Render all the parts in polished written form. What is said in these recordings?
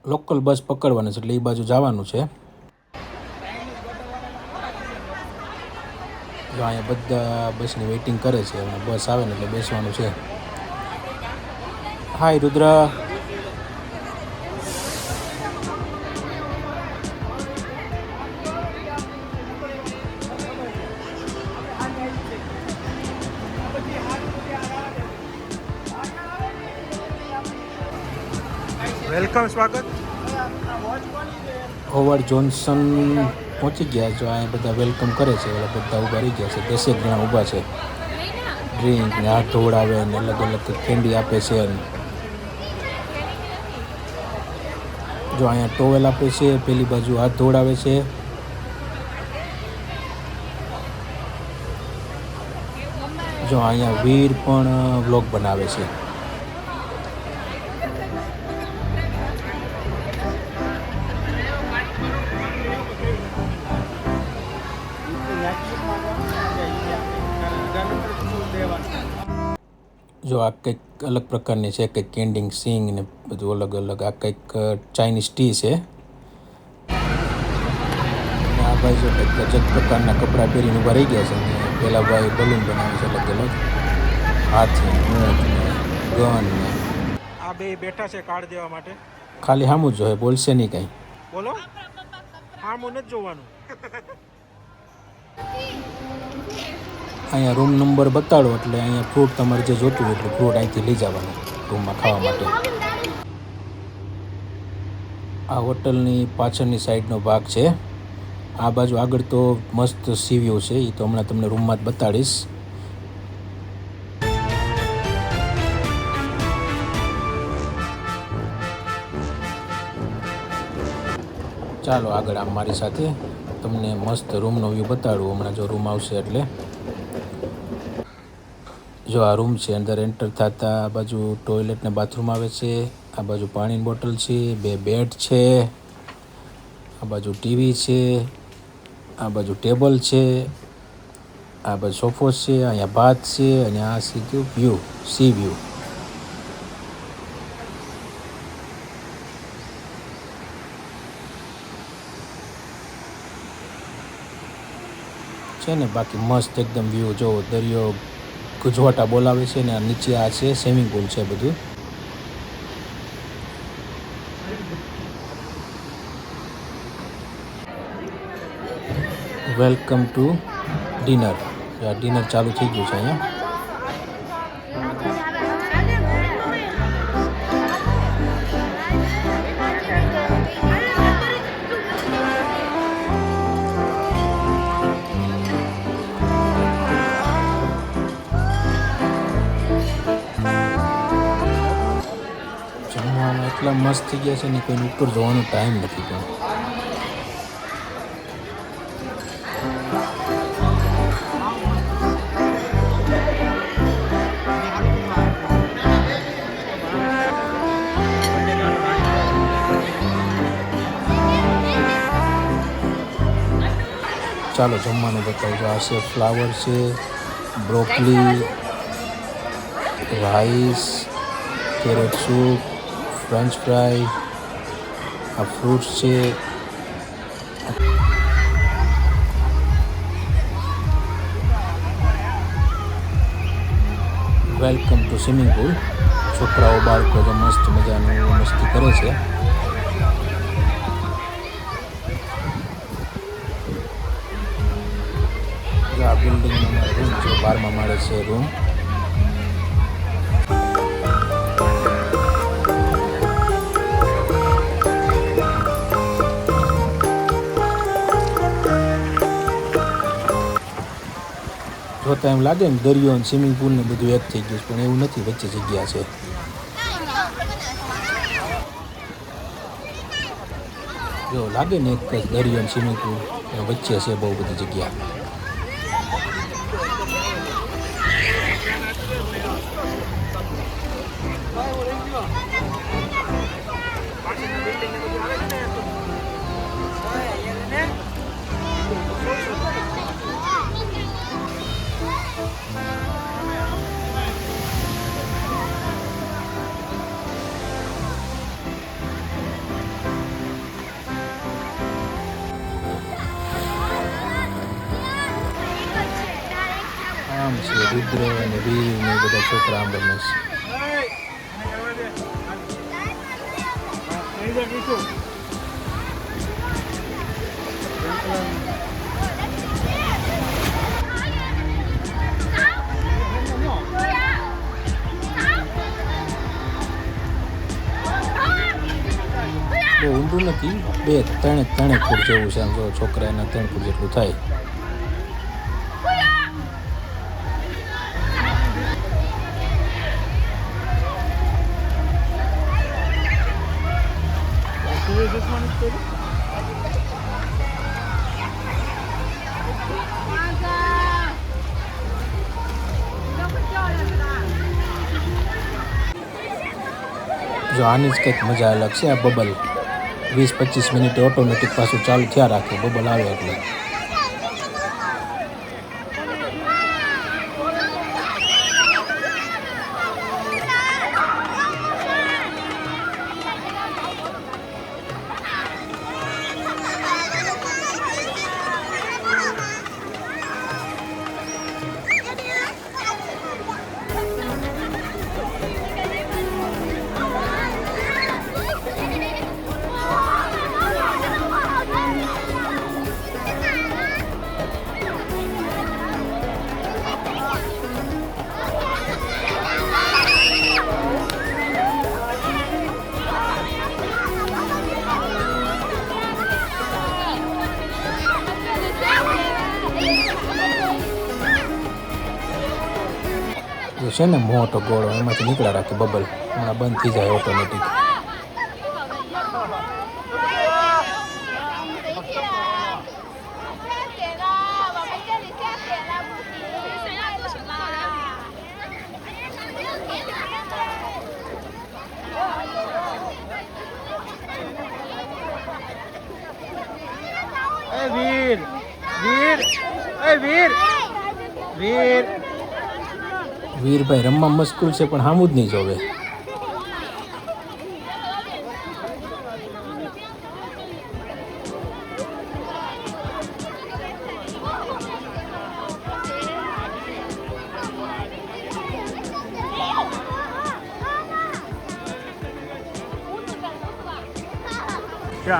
Local bus પકડવાની છે એટલે એ બાજુ જવાનું છે. જો અહીંયા બધા બસની વેઇટિંગ કરે છે. બસ આવે ને એટલે બેસવાનું છે. હાય રુદ્ર. વેલકમ, સ્વાગત. હોવર્ડ જોન્સન પહોંચી ગયા. જો અહીંયા બધા વેલકમ કરે છે. બધા ઊભા રહી ગયા છે. 10 જણા ઊભા છે. ડ્રિંક ને હાથ ધોવડાવે ને અલગ અલગ કેન્ડી આપે છે. જો અહીંયા ટોવેલ આપે છે. પેલી બાજુ હાથ ધોવડાવે છે. જો અહીંયા વીર પણ વ્લોગ બનાવે છે. જો આ કંઈક અલગ પ્રકારની છે. કંઈક કેન્ડિંગ સિંગ ને બધું અલગ અલગ. આ કંઈક ચાઇનીઝ ટી છે. અને આ ભાઈ જો કંઈક અલગ પ્રકારના કપડાં પહેરીને ઊભા રહી ગયા છે. અને પેલા ભાઈ બલૂન બનાવે છે અલગ અલગ. હાથી, ઊંટ ને ગન ને. આ બે બેઠા છે કાર્ડ દેવા માટે. ખાલી સામું જ જોઈએ, બોલશે નહીં કંઈ. બોલો, સામું નથી જોવાનું. અહીંયા રૂમ નંબર બતાડો એટલે અહીંયા ફ્રૂટ તમારે જે જોતું હોય એટલું ફ્રૂટ અહીંથી લઈ જવાનું રૂમમાં ખાવા માટે. આ હોટલની પાછળની સાઈડનો ભાગ છે. આ બાજુ આગળ તો મસ્ત સી વ્યૂ છે. એ તો હમણાં તમને રૂમમાં જ બતાડીશ. ચાલો આગળ આમ મારી સાથે તમને મસ્ત રૂમનો વ્યૂ બતાડું હમણાં જો રૂમ આવશે એટલે. જો આ રૂમ છે. અંદર એન્ટર થતા આ બાજુ ટોયલેટ ને બાથરૂમ આવે છે. આ બાજુ પાણીની બોટલ છે. 2 બેડ છે. આ બાજુ ટીવી છે. આ બાજુ ટેબલ છે. આ બાજુ સોફો છે. અહીંયા બાથ છે. અને આ સીધું વ્યૂ, સી વ્યૂ છે ને. બાકી મસ્ત એકદમ વ્યૂ. જો દરિયો ગુજવાટા બોલાવે છે ને. આ નીચે આ છે સ્વિમિંગ પુલ છે બધું. Welcome to dinner. આ ડિનર ચાલુ થઈ ગયું છે અહીંયા. જમવામાં એટલા મસ્ત થઈ ગયા છે ને કોઈને ઉપર જોવાનો ટાઈમ નથી. પણ ચાલો જમવાનું બતાવજો. આ છે ફ્લાવર છે, broccoli, rice, carrot soup, French fry, આ ફ્રૂટ્સ છે. Welcome to swimming pool. છોકરાઓ બાળકો જે મસ્ત મજાનું મસ્તી કરે છે. આ બિલ્ડિંગનો રૂમ છે. 12મા માળે છે રૂમ. જોતા એમ લાગે ને દરિયો અને સ્વિમિંગ પુલ ને બધું એક થઈ ગયું, પણ એવું નથી. વચ્ચે જગ્યા છે. જો લાગે ને એક દરિયો અને સ્વિમિંગ પુલ વચ્ચે છે બહુ બધી જગ્યા. છે રુદ્ર અને વીર ને એ બધા છોકરા આમ રમે છે. બહુ ઊંડું નથી, 2-3 ફૂટ જેવું છે. આમ જો છોકરા એના 3 ફૂટ જેટલું થાય. જો આની જ કંઈક મજા અલગ છે. આ બબલ 20-25 મિનિટે ઓટોમેટિક પાછું ચાલુ થયા રાખે, બબલ આવે એટલે. જે છે ને મોટો ગોળો, એમાંથી નીકળ્યા રાખે બબલ, હમણાં બંધ થઈ જાય ઓટોમેટિક. વીર વીર વીર વીર વીરભાઈ રમવા મસ્કૂલ છે પણ સામું જ નહીં જોવે.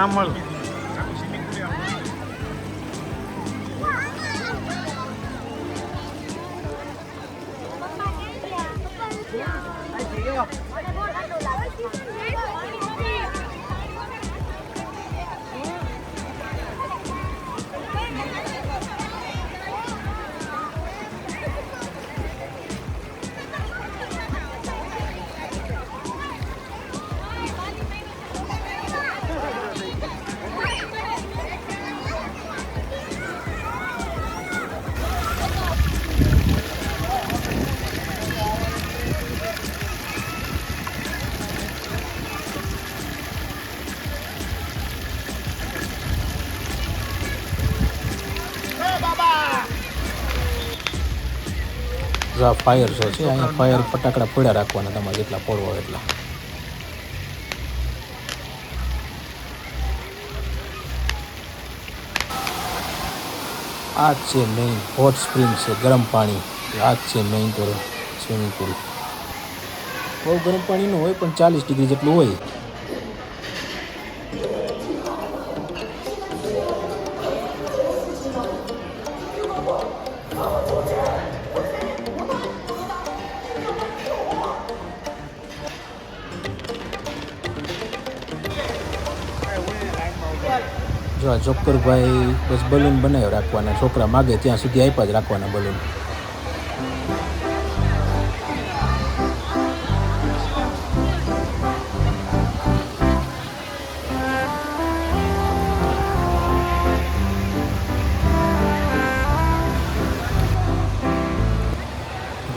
આમલ જો આ ફાયર શો છે. અહીંયા ફાયર ફટાકડા ફોડ્યા રાખવાના, તમારે જેટલા ફોડવા હોય એટલા. આ જ છે મેઇન હોટ સ્પ્રિંગ છે, ગરમ પાણી. આ જ છે મેઇન તો સ્વિમિંગ પુલ. બહુ ગરમ પાણી ન હોય પણ 40 ડિગ્રી જેટલું હોય. જો આ જોકરભાઈ બસ બલૂન બનાવી રાખવાના, છોકરા માગે ત્યાં સુધી આપ્યા જ રાખવાના બલૂન.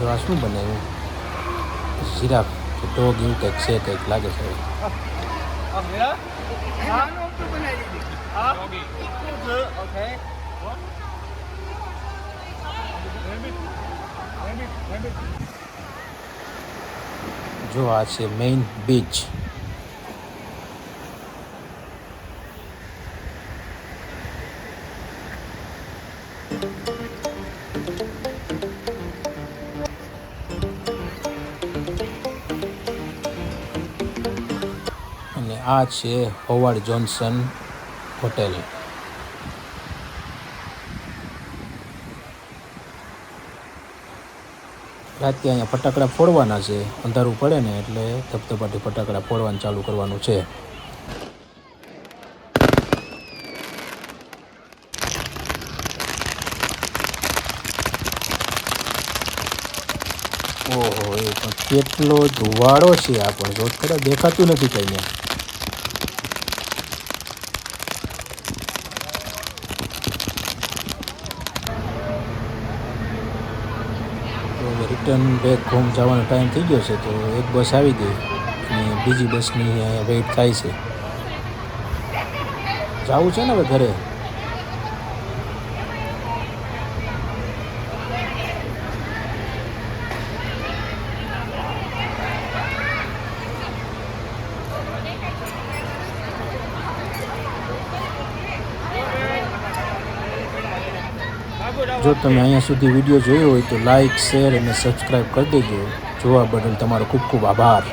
જો આ શું બનાવ્યું? જીરાફ કે ડોગ એવું કંઈક છે, કંઈક લાગે છે. જો આ છે મેઇન બીચ. આ છે હોવાર્ડ જોન્સન હોટેલ. રાતે અહીંયા ફટાકડા ફોડવાના છે. અંધારું પડે ને એટલે ધબધબાટી ફટાકડા ફોડવાનું ચાલુ કરવાનું છે. ઓહો, એ પણ કેટલો ધુવાડો છે. આ પણ જો ખરા દેખાતું નથી કઈ ને. રિટર્ન બેક હોમ જવાનો ટાઈમ થઈ ગયો છે, તો એક બસ આવી ગઈ અને બીજી બસની અહીંયા વેઇટ થાય છે. જવું છે ને હવે ઘરે. જો તમે અહીંયા સુધી વિડીયો જોયો હોય તો લાઇક, શેર અને સબસ્ક્રાઈબ કરી દેજો. જોવા બદલ તમારો ખૂબ ખૂબ આભાર.